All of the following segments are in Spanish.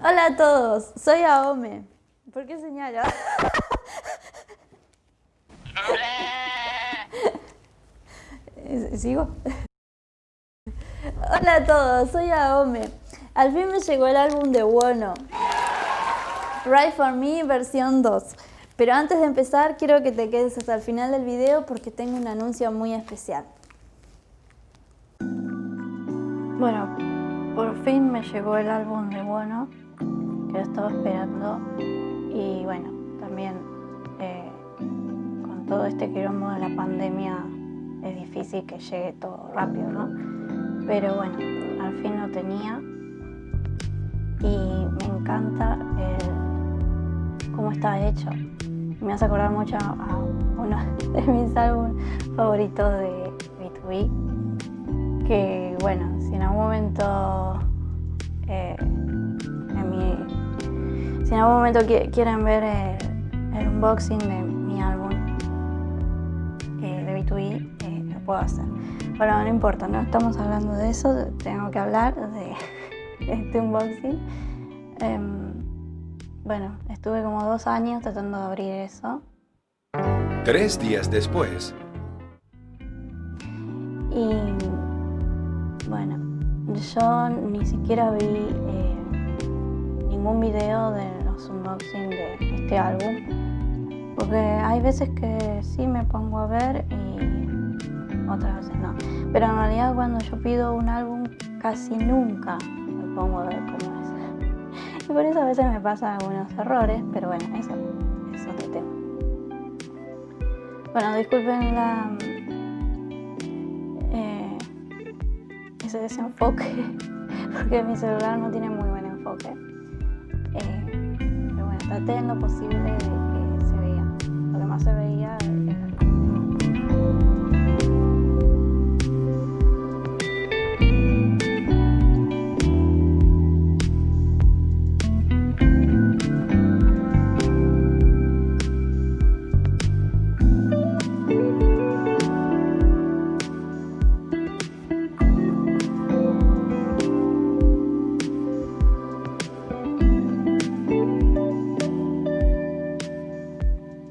Hola a todos, soy Aome. ¿Por qué señala? ¿Sigo? Hola a todos, soy Aome. Al fin me llegó el álbum de Wono, Right For Me versión 2. Pero antes de empezar quiero que te quedes hasta el final del video porque tengo un anuncio muy especial. Bueno, por fin me llegó el álbum de Wono, que lo estaba esperando. Y bueno, también con todo este quilombo de la pandemia es difícil que llegue todo rápido, ¿no? Pero bueno, al fin lo tenía y me encanta cómo está hecho. Me hace acordar mucho a uno de mis álbumes favoritos de B2B, que bueno, si en algún momento si en algún momento quieren ver el unboxing de mi álbum de B2B, lo puedo hacer. Bueno, no importa, no estamos hablando de eso, tengo que hablar de este unboxing. Bueno, estuve como 2 años tratando de abrir eso. 3 días después. Y bueno, yo ni siquiera vi ningún video de los unboxing de este álbum, porque hay veces que sí me pongo a ver y otras veces no. Pero en realidad cuando yo pido un álbum casi nunca me pongo a ver cómo es. Y por eso a veces me pasan algunos errores, pero bueno, eso es otro tema. Bueno, disculpen ese desenfoque, porque mi celular no tiene muy buen enfoque. Pero bueno, traté en lo posible de que se vea. Lo que más se veía era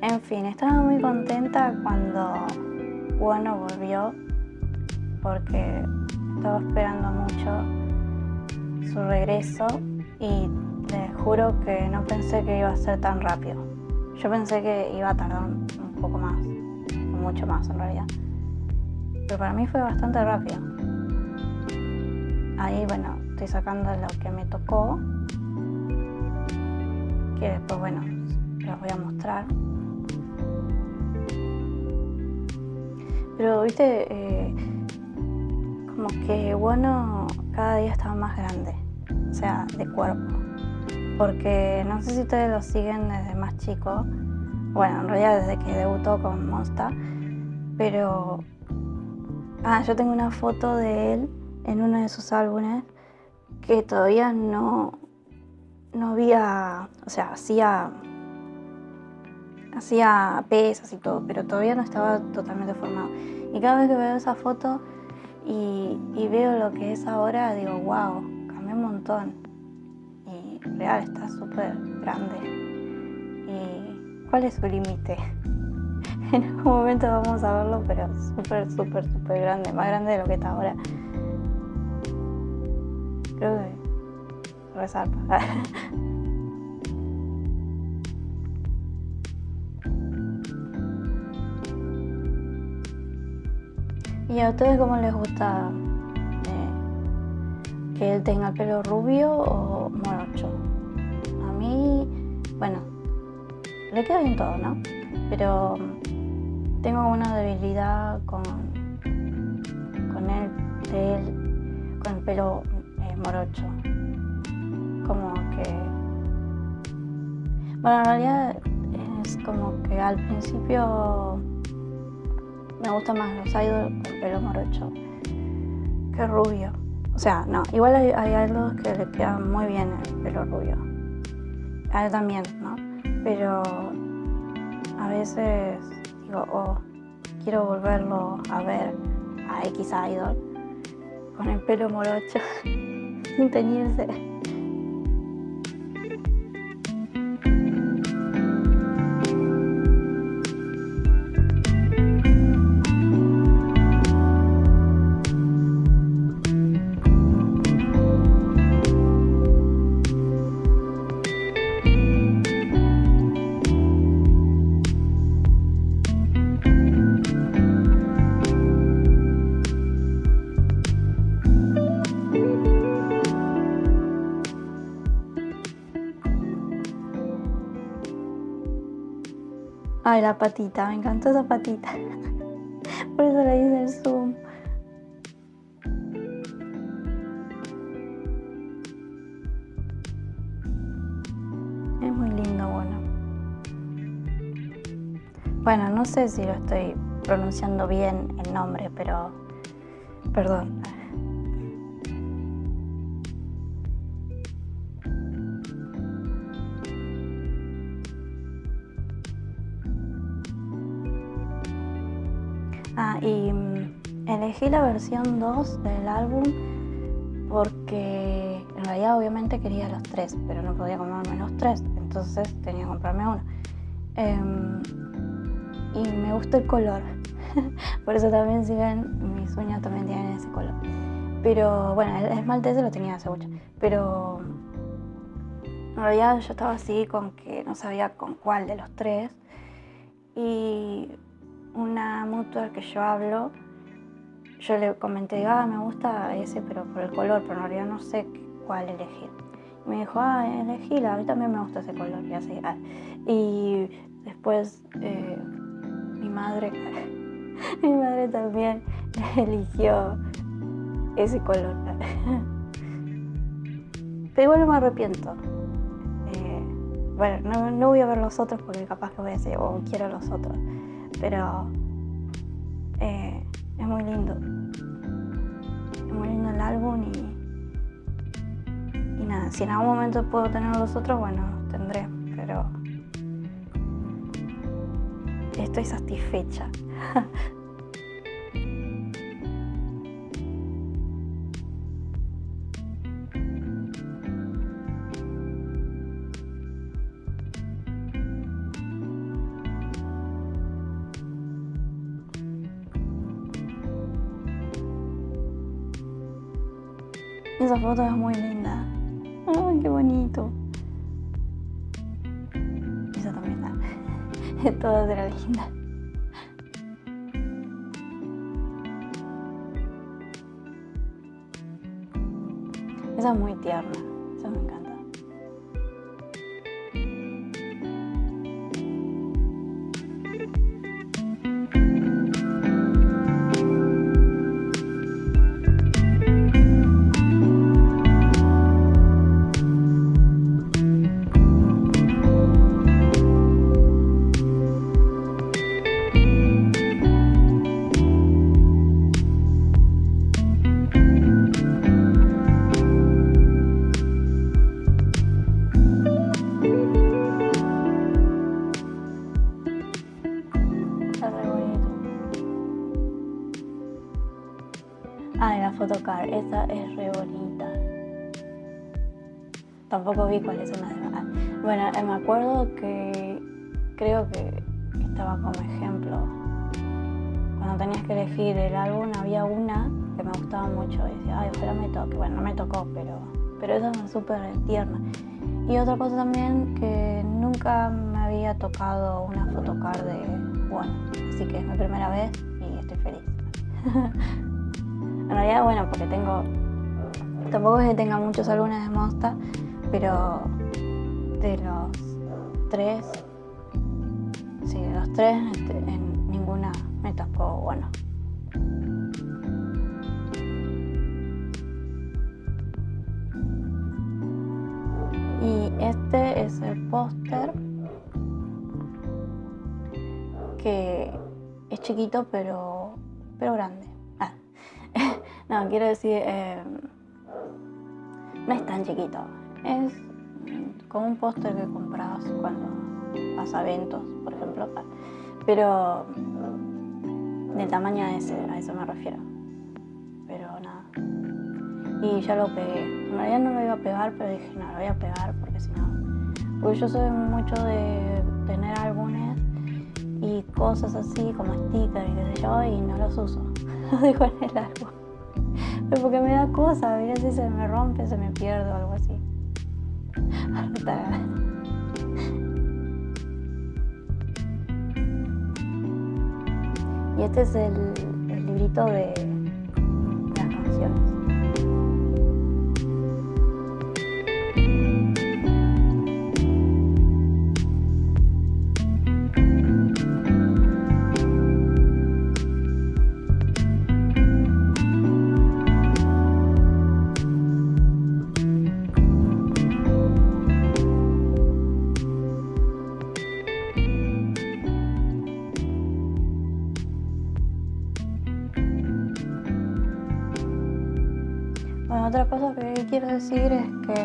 En fin, estaba muy contenta cuando Wono volvió porque estaba esperando mucho su regreso y les juro que no pensé que iba a ser tan rápido. Yo pensé que iba a tardar un poco más, mucho más en realidad. Pero para mí fue bastante rápido. Ahí, bueno, estoy sacando lo que me tocó, que después, bueno, los voy a mostrar. Pero, viste, como que Wono cada día estaba más grande, o sea, de cuerpo. Porque no sé si ustedes lo siguen desde más chico, bueno, en realidad desde que debutó con Monsta, pero yo tengo una foto de él en uno de sus álbumes que todavía no había, o sea, hacía pesas y todo, pero todavía no estaba totalmente formado. Y cada vez que veo esa foto y veo lo que es ahora, digo, wow, cambió un montón. Y real, está súper grande. ¿Y cuál es su límite? En algún momento vamos a verlo, pero súper grande, más grande de lo que está ahora. Creo que resarpa. ¿Y a ustedes cómo les gusta que él tenga el pelo rubio o morocho? A mí, bueno, le queda bien todo, ¿no? Pero tengo una debilidad con con el pelo morocho. Como que, bueno, en realidad es como que al principio me gustan más los idols con pelo morocho que rubio. O sea, no, igual hay idols que le quedan muy bien el pelo rubio. A él también, ¿no? Pero a veces digo, quiero volverlo a ver a X idol con el pelo morocho, sin teñirse. Ay, la patita, me encantó esa patita. Por eso le hice el zoom. Es muy lindo, bueno. Bueno, no sé si lo estoy pronunciando bien el nombre, pero perdón. Y elegí la versión 2 del álbum porque en realidad obviamente quería los 3, pero no podía comprarme los 3, entonces tenía que comprarme uno. Y me gusta el color, por eso también, si ven, mis uñas también tienen ese color. Pero bueno, el esmalte ese lo tenía hace mucho, pero en realidad yo estaba así con que no sabía con cuál de los 3. Y una mutual que yo hablo, yo le comenté, me gusta ese, pero por el color, pero en realidad no sé cuál elegir. Y me dijo, elegíla, a mí también me gusta ese color, y así. Y después mi madre también eligió ese color. Pero igual no me arrepiento. Bueno, no voy a ver los otros porque capaz que voy a decir, quiero los otros. Pero es muy lindo. Es muy lindo el álbum y nada, si en algún momento puedo tener los otros, bueno, tendré, pero estoy satisfecha. Esa foto es muy linda. ¡Ay, qué bonito! Esa también está. Todas eran lindas. Esa es muy tierna. Esa me encanta. La photocard, esa es re bonita. Tampoco vi cuáles son las demás. Bueno, me acuerdo que creo que estaba como ejemplo. Cuando tenías que elegir el álbum, había una que me gustaba mucho y decía, ojalá me toque. Bueno, no me tocó, pero esa es súper tierna. Y otra cosa también, que nunca me había tocado una photocard de One, así que es mi primera vez y estoy feliz. En realidad, bueno, porque tampoco es que tenga muchos álbumes de Monsta, pero de los 3, en ninguna me tocó Bueno. Y este es el póster, que es chiquito pero grande. No, quiero decir, no es tan chiquito, es como un póster que compras cuando vas a eventos, por ejemplo, pero del tamaño a eso me refiero, pero nada. Y ya lo pegué, en realidad no lo iba a pegar, pero dije, no, lo voy a pegar porque si no, porque yo soy mucho de tener álbumes y cosas así como stickers y qué sé yo, y no los uso, los dejo en el álbum. Pero porque me da cosa, mira si se me rompe, se me pierde o algo así. Y este es el librito de las canciones. otra cosa que quiero decir es que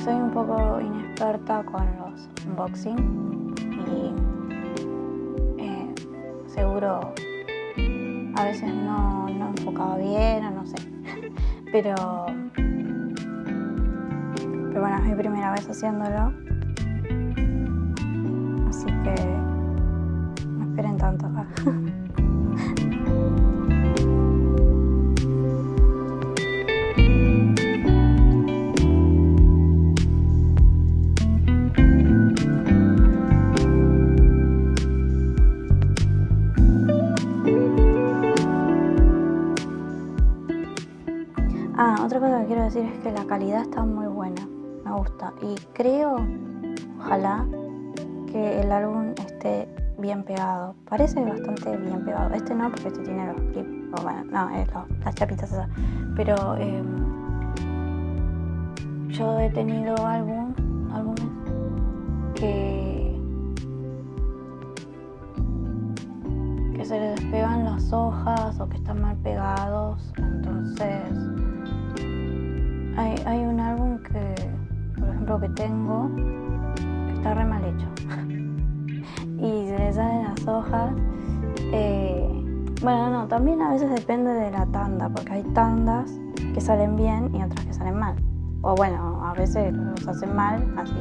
soy un poco inexperta con los unboxing y seguro a veces no enfocaba bien o no sé, pero bueno, es mi primera vez haciéndolo, así que no esperen tanto. Otra cosa que quiero decir es que la calidad está muy buena, me gusta y creo, ojalá, que el álbum esté bien pegado. Parece bastante bien pegado. Este no, porque este tiene los clips, o bueno, no, las chapitas esas. Pero yo he tenido álbumes que se les despegan las hojas o que están mal pegados. Entonces, hay un álbum que, por ejemplo, que tengo, que está re mal hecho. Y se le salen las hojas. Bueno, no, también a veces depende de la tanda, porque hay tandas que salen bien y otras que salen mal. O bueno, a veces los hacen mal, así,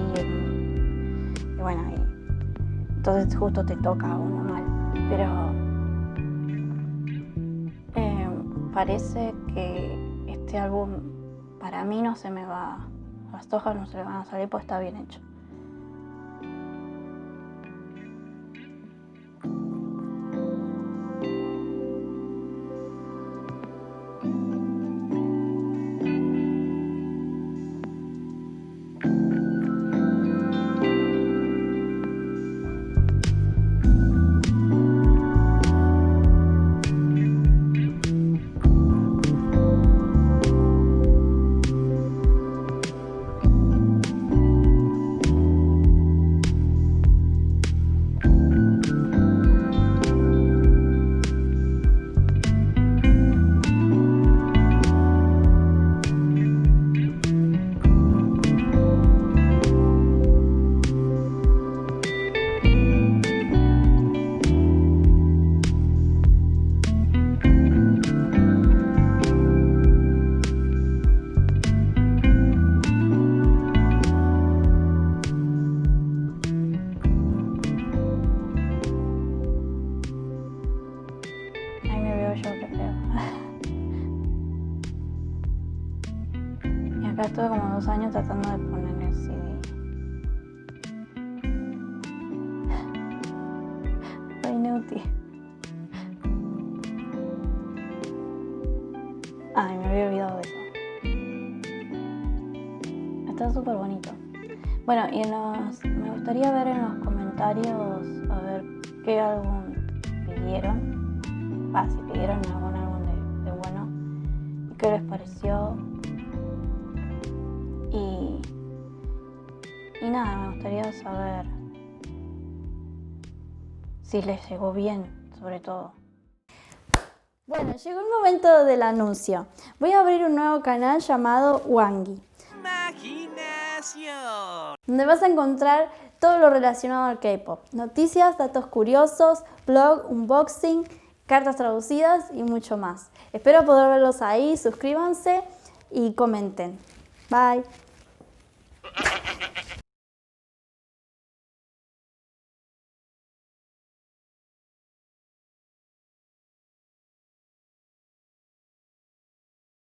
y bueno, entonces justo te toca uno mal. Pero parece que este álbum para mí no se me va, las hojas no se le van a salir porque está bien hecho. Acá estuve como 2 años tratando de poner el CD. Fue inútil. Ay, me había olvidado de eso. Está súper bonito. Bueno, y me gustaría ver en los comentarios a ver qué álbum pidieron. Si pidieron algún álbum de bueno. Y qué les pareció. Y nada, me gustaría saber si les llegó bien, sobre todo. Bueno, llegó el momento del anuncio. Voy a abrir un nuevo canal llamado Wangi. ¡Imaginación! Donde vas a encontrar todo lo relacionado al K-pop. Noticias, datos curiosos, blog, unboxing, cartas traducidas y mucho más. Espero poder verlos ahí, suscríbanse y comenten. Bye.